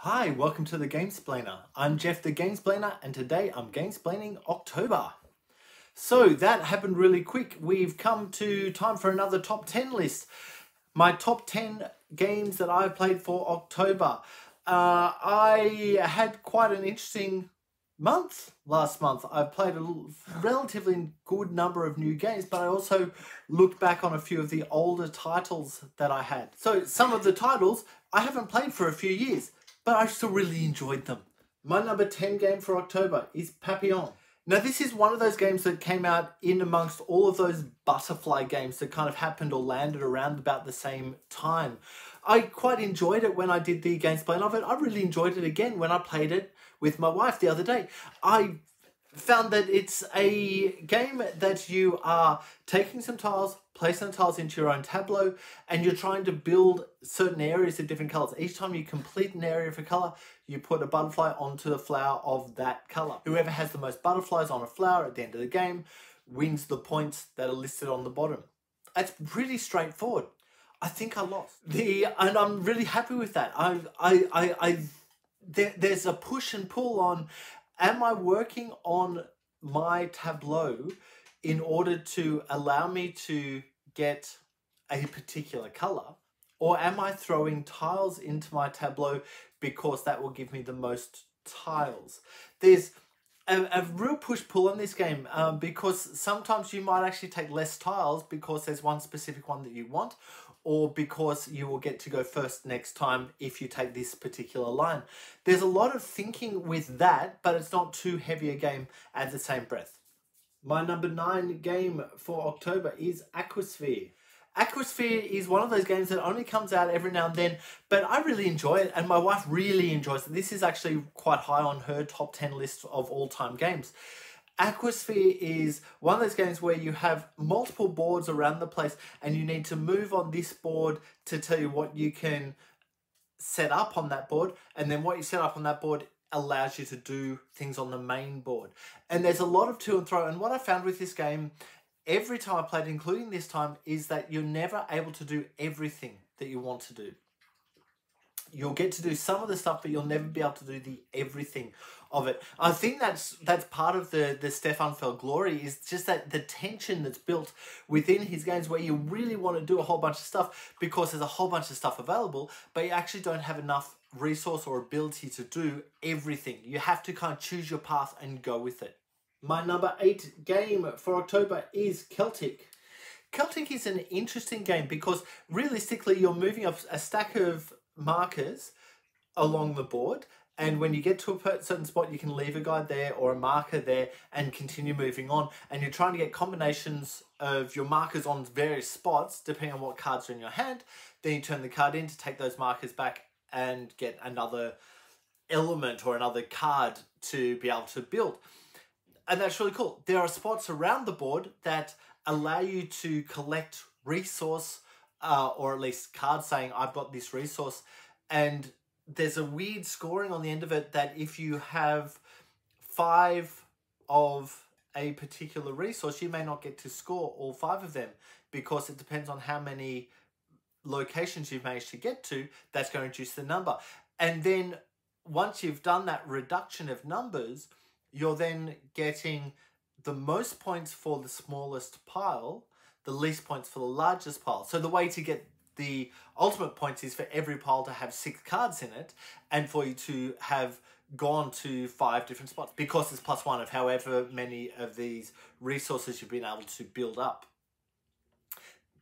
Hi, welcome to the Gamesplainer. I'm Jeff the Gamesplainer and today I'm Gamesplaining October. So that happened really quick. We've come to time for another top 10 list. My top 10 games that I've played for October. I had quite an interesting month last month. I've played a relatively good number of new games, but I also looked back on a few of the older titles that I had. So some of the titles I haven't played for a few years, but I still really enjoyed them. My number 10 game for October is PAPI. Now this is one of those games that came out in amongst all of those butterfly games that kind of happened or landed around about the same time. I quite enjoyed it when I did the gameplay of it. I really enjoyed it again when I played it with my wife the other day. I found that it's a game that you are taking some tiles, placing the tiles into your own tableau, and you're trying to build certain areas of different colors. Each time you complete an area of a color, you put a butterfly onto the flower of that color. Whoever has the most butterflies on a flower at the end of the game wins the points that are listed on the bottom. It's pretty straightforward. I think I lost. And I'm really happy with that. There's a push and pull on, am I working on my tableau in order to allow me to get a particular color? Or am I throwing tiles into my tableau because that will give me the most tiles? There's a real push-pull in this game because sometimes you might actually take less tiles because there's one specific one that you want, or because you will get to go first next time if you take this particular line. There's a lot of thinking with that, but it's not too heavy a game at the same breath. My number 9 game for October is Aquasphere. Aquasphere is one of those games that only comes out every now and then, but I really enjoy it and my wife really enjoys it. This is actually quite high on her top 10 list of all-time games. Aquasphere is one of those games where you have multiple boards around the place and you need to move on this board to tell you what you can set up on that board, and then what you set up on that board allows you to do things on the main board. And there's a lot of to and fro, and what I found with this game every time I played, including this time, is that you're never able to do everything that you want to do. You'll get to do some of the stuff, but you'll never be able to do the everything of it. I think that's part of the Stefan Feld glory, is just that the tension that's built within his games where you really want to do a whole bunch of stuff because there's a whole bunch of stuff available, but you actually don't have enough resource or ability to do everything. You have to kind of choose your path and go with it. My number 8 game for October is Celtic. Celtic is an interesting game because realistically you're moving up a stack of markers along the board, and when you get to a certain spot you can leave a guide there or a marker there and continue moving on, and you're trying to get combinations of your markers on various spots depending on what cards are in your hand. Then you turn the card in to take those markers back and get another element or another card to be able to build. And that's really cool. There are spots around the board that allow you to collect resource, or at least cards saying, I've got this resource. And there's a weird scoring on the end of it that if you have 5 of a particular resource, you may not get to score all 5 of them because it depends on how many locations you've managed to get to. That's going to reduce the number. And then once you've done that reduction of numbers, you're then getting the most points for the smallest pile, the least points for the largest pile. So the way to get the ultimate points is for every pile to have 6 cards in it, and for you to have gone to 5 different spots, because it's +1 of however many of these resources you've been able to build up.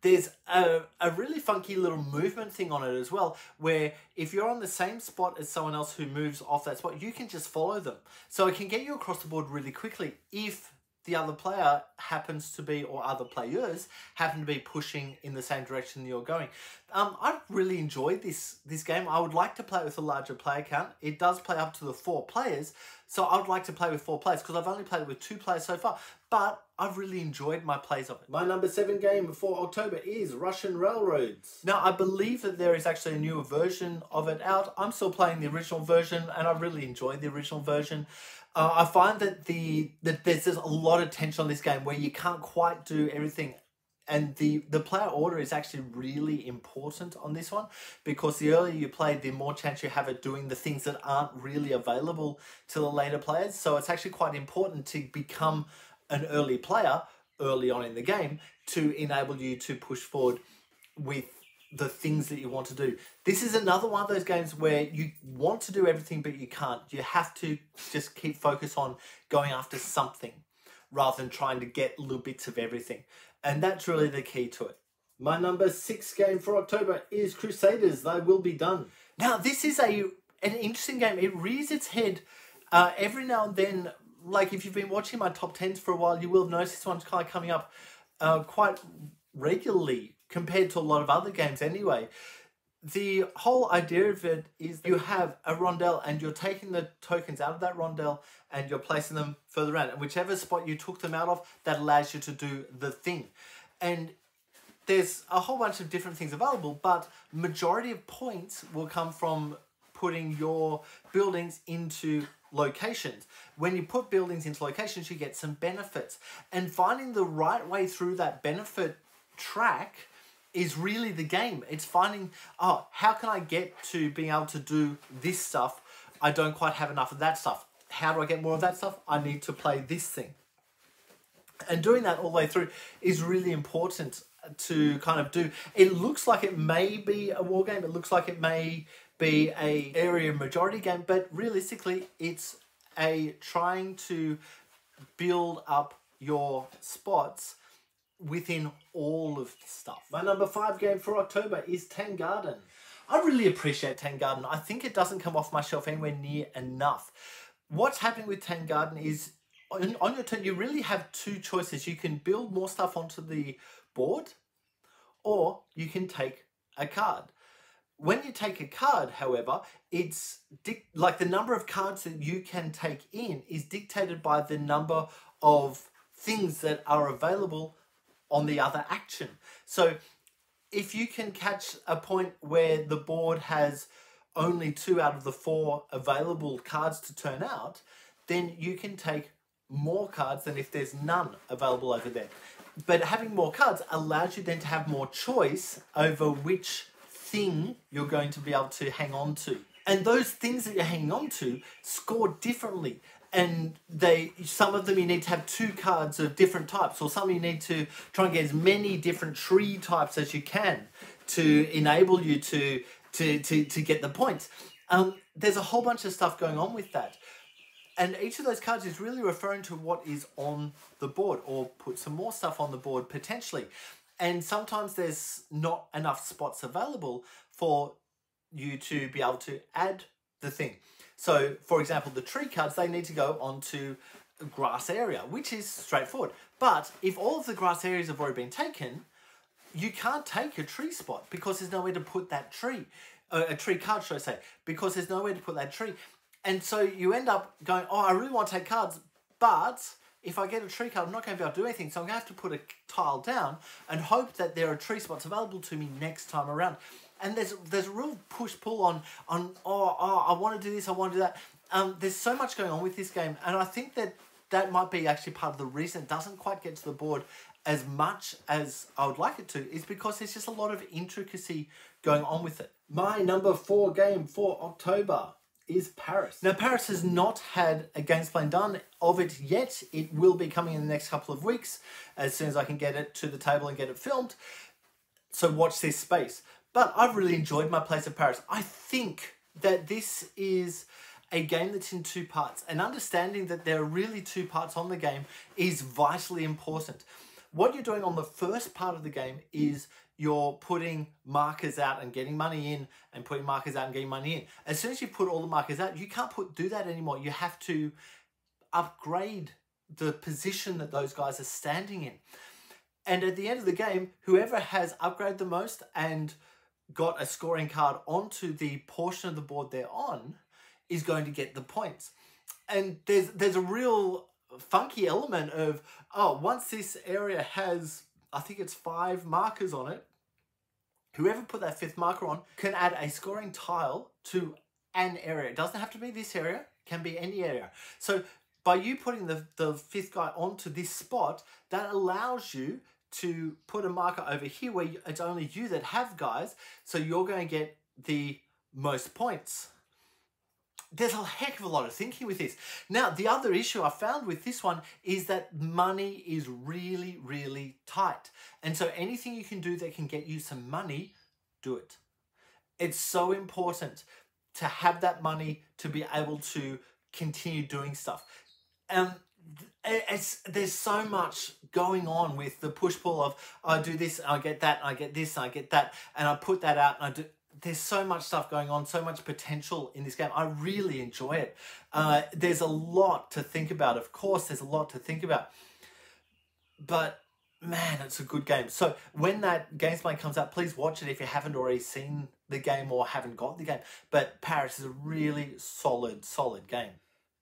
There's a really funky little movement thing on it as well, where if you're on the same spot as someone else who moves off that spot, you can just follow them. So it can get you across the board really quickly if the other player happens to be, or other players happen to be pushing in the same direction you're going. I've really enjoyed this game. I would like to play it with a larger player count. It does play up to the 4 players, so I would like to play with 4 players because I've only played it with 2 players so far, but I've really enjoyed my plays of it. My number 7 game for October is Russian Railroads. Now, I believe that there is actually a newer version of it out. I'm still playing the original version, and I really enjoyed the original version. I find that there's a lot of tension on this game where you can't quite do everything And the player order is actually really important on this one, because the earlier you play, the more chance you have at doing the things that aren't really available to the later players. So it's actually quite important to become an early player early on in the game to enable you to push forward with the things that you want to do. This is another one of those games where you want to do everything, but you can't. You have to just keep focus on going after something rather than trying to get little bits of everything. And that's really the key to it. My number 6 game for October is Crusaders. They will be done. Now, this is an interesting game. It rears its head every now and then. Like, if you've been watching my top 10s for a while, you will have noticed this one's kind of coming up quite regularly compared to a lot of other games anyway. The whole idea of it is you have a rondel and you're taking the tokens out of that rondel and you're placing them further around. And whichever spot you took them out of, that allows you to do the thing. And there's a whole bunch of different things available, but majority of points will come from putting your buildings into locations. When you put buildings into locations, you get some benefits. And finding the right way through that benefit track is really the game. It's finding, oh, how can I get to being able to do this stuff? I don't quite have enough of that stuff. How do I get more of that stuff? I need to play this thing. And doing that all the way through is really important to kind of do. It looks like it may be a war game. It looks like it may be a area majority game, but realistically, it's a trying to build up your spots within all of the stuff. My number 5 game for October is Tangarden. I really appreciate Tangarden. I think it doesn't come off my shelf anywhere near enough. What's happening with Tangarden is on your turn, you really have 2 choices. You can build more stuff onto the board, or you can take a card. When you take a card, however, it's like the number of cards that you can take in is dictated by the number of things that are available on the other action. So if you can catch a point where the board has only 2 out of the 4 available cards to turn out, then you can take more cards than if there's none available over there. But having more cards allows you then to have more choice over which thing you're going to be able to hang on to. And those things that you're hanging on to score differently. And some of them you need to have 2 cards of different types, or some you need to try and get as many different tree types as you can to enable you to get the points. There's a whole bunch of stuff going on with that. And each of those cards is really referring to what is on the board, or put some more stuff on the board potentially. And sometimes there's not enough spots available for you to be able to add the thing. So, for example, the tree cards, they need to go onto a grass area, which is straightforward. But if all of the grass areas have already been taken, you can't take a tree spot because there's nowhere to put that tree. A tree card, should I say, because there's nowhere to put that tree. And so you end up going, oh, I really want to take cards, but if I get a tree card, I'm not going to be able to do anything. So I'm going to have to put a tile down and hope that there are tree spots available to me next time around. And there's a real push-pull on I want to do this, I want to do that. There's so much going on with this game, and I think that might be actually part of the reason it doesn't quite get to the board as much as I would like it to, is because there's just a lot of intricacy going on with it. My number 4 game for October is Paris. Now, Paris has not had a Gamesplainer done of it yet. It will be coming in the next couple of weeks as soon as I can get it to the table and get it filmed. So watch this space. But I've really enjoyed my place of Paris. I think that this is a game that's in 2 parts, and understanding that there are really 2 parts on the game is vitally important. What you're doing on the first part of the game is you're putting markers out and getting money in, and putting markers out and getting money in. As soon as you put all the markers out, you can't do that anymore. You have to upgrade the position that those guys are standing in. And at the end of the game, whoever has upgraded the most and got a scoring card onto the portion of the board they're on is going to get the points. And there's a real funky element of, oh, once this area has, I think it's 5 markers on it, whoever put that 5th marker on can add a scoring tile to an area. It doesn't have to be this area, it can be any area. So by you putting the 5th guy onto this spot, that allows you to put a marker over here where it's only you that have guys, so you're going to get the most points. There's a heck of a lot of thinking with this. Now, the other issue I found with this one is that money is really, really tight. And so anything you can do that can get you some money, do it. It's so important to have that money to be able to continue doing stuff. There's so much going on with the push-pull of, I do this, I get that, I get this, I get that, and I put that out, and I do... There's so much stuff going on, so much potential in this game. I really enjoy it. There's a lot to think about. Of course, there's a lot to think about. But, man, it's a good game. So, when that Gamesplainer comes out, please watch it if you haven't already seen the game or haven't got the game. But Paris is a really solid game.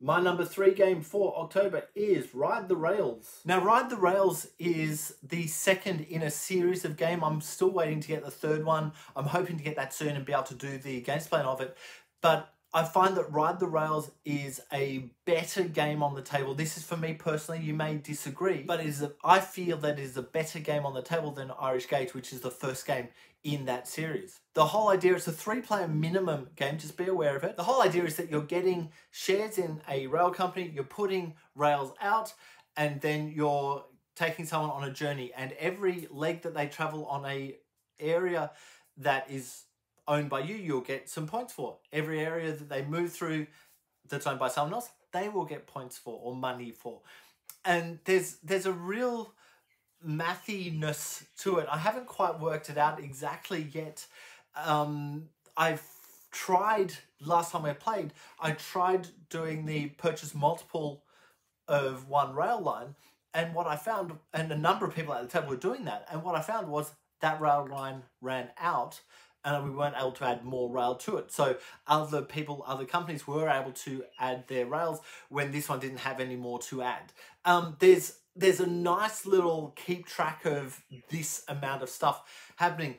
My number 3 game for October is Ride the Rails. Now, Ride the Rails is the second in a series of game. I'm still waiting to get the third one. I'm hoping to get that soon and be able to do the Gamesplainer of it. But I find that Ride the Rails is a better game on the table. This is for me personally. You may disagree, but I feel that it is a better game on the table than Irish Gate, which is the first game in that series. The whole idea is a 3-player minimum game, just be aware of it. The whole idea is that you're getting shares in a rail company, you're putting rails out, and then you're taking someone on a journey, and every leg that they travel on a area that is owned by you, you'll get some points for. Every area that they move through that's owned by someone else, they will get points for or money for. And there's a real mathiness to it. I haven't quite worked it out exactly yet. I've tried, last time I played, I tried doing the purchase multiple of one rail line, and what I found, and a number of people at the table were doing that, and what I found was that rail line ran out and we weren't able to add more rail to it. So other companies were able to add their rails when this one didn't have any more to add. There's a nice little keep track of this amount of stuff happening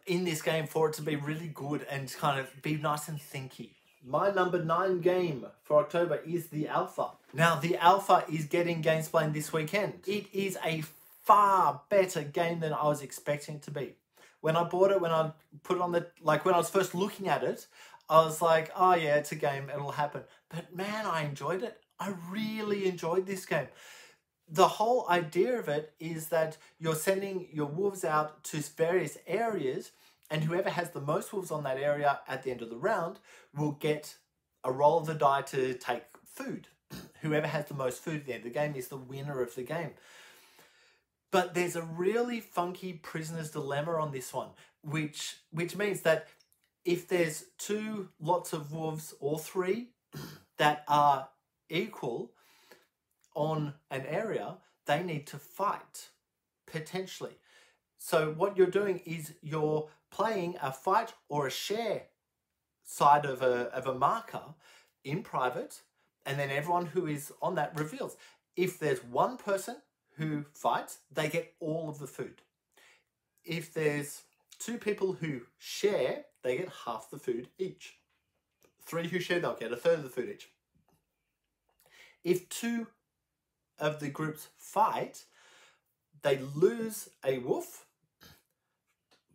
in this game for it to be really good and kind of be nice and thinky. My number 9 game for October is the Alpha. Now, the Alpha is getting Gamesplainer this weekend. It is a far better game than I was expecting it to be. When I bought it, when I put it on when I was first looking at it, I was like, oh yeah, it's a game, it'll happen. But man, I enjoyed it. I really enjoyed this game. The whole idea of it is that you're sending your wolves out to various areas, and whoever has the most wolves on that area at the end of the round will get a roll of the die to take food. Whoever has the most food at the end of the game is the winner of the game. But there's a really funky prisoner's dilemma on this one, which means that if there's 2 lots of wolves or 3 that are equal on an area, they need to fight, potentially. So what you're doing is you're playing a fight or a share side of a marker in private, and then everyone who is on that reveals. If there's one person who fights, they get all of the food. If there's 2 people who share, they get half the food each. 3 who share, they'll get a third of the food each. If 2 of the groups fight, they lose a wolf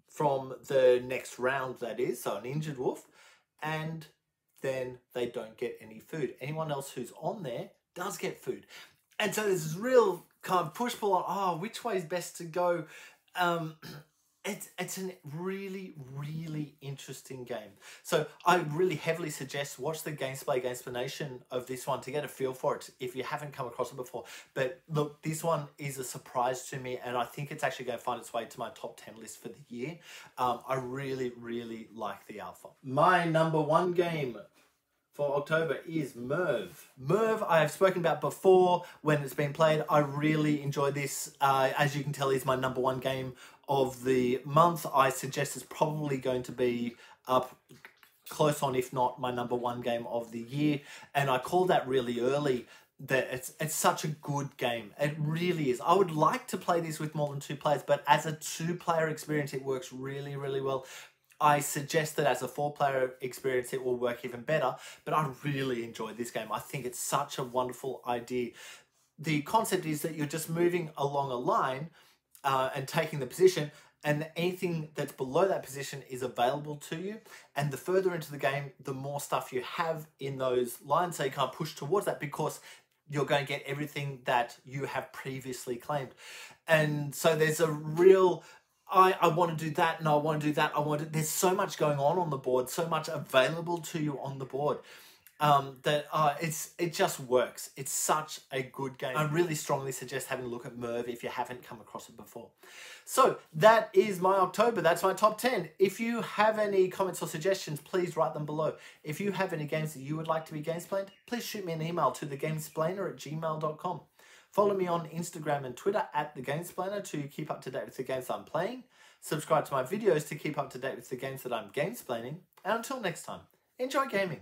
from the next round, that is, so an injured wolf, and then they don't get any food. Anyone else who's on there does get food. And so there's this real kind of push-pull on, oh, which way is best to go? It's a really, really interesting game. So I really heavily suggest watch the Gamesplanation of this one to get a feel for it if you haven't come across it before. But look, this one is a surprise to me, and I think it's actually going to find its way to my top 10 list for the year. I really, really like the Alpha. My number 1 game for October is Merv. Merv I have spoken about before when it's been played. I really enjoy this. As you can tell, is my number 1 game of the month. I suggest it's probably going to be up close on, if not my number 1 game of the year. And I call that really early, that it's such a good game. It really is. I would like to play this with more than 2 players, but as a 2-player experience, it works really, really well. I suggest that as a 4-player experience, it will work even better, but I really enjoyed this game. I think it's such a wonderful idea. The concept is that you're just moving along a line, and taking the position, and anything that's below that position is available to you. And the further into the game, the more stuff you have in those lines, so you can't push towards that because you're going to get everything that you have previously claimed. And so there's a real, I want to do that, and I want to do that. There's so much going on the board, so much available to you on the board. It just works. It's such a good game. I really strongly suggest having a look at Merv if you haven't come across it before. So that is my October. That's my top 10. If you have any comments or suggestions, please write them below. If you have any games that you would like to be gamesplaned, please shoot me an email to thegamesplainer@gmail.com. Follow me on Instagram and Twitter @thegamesplainer to keep up to date with the games I'm playing. Subscribe to my videos to keep up to date with the games that I'm gamesplaining. And until next time, enjoy gaming.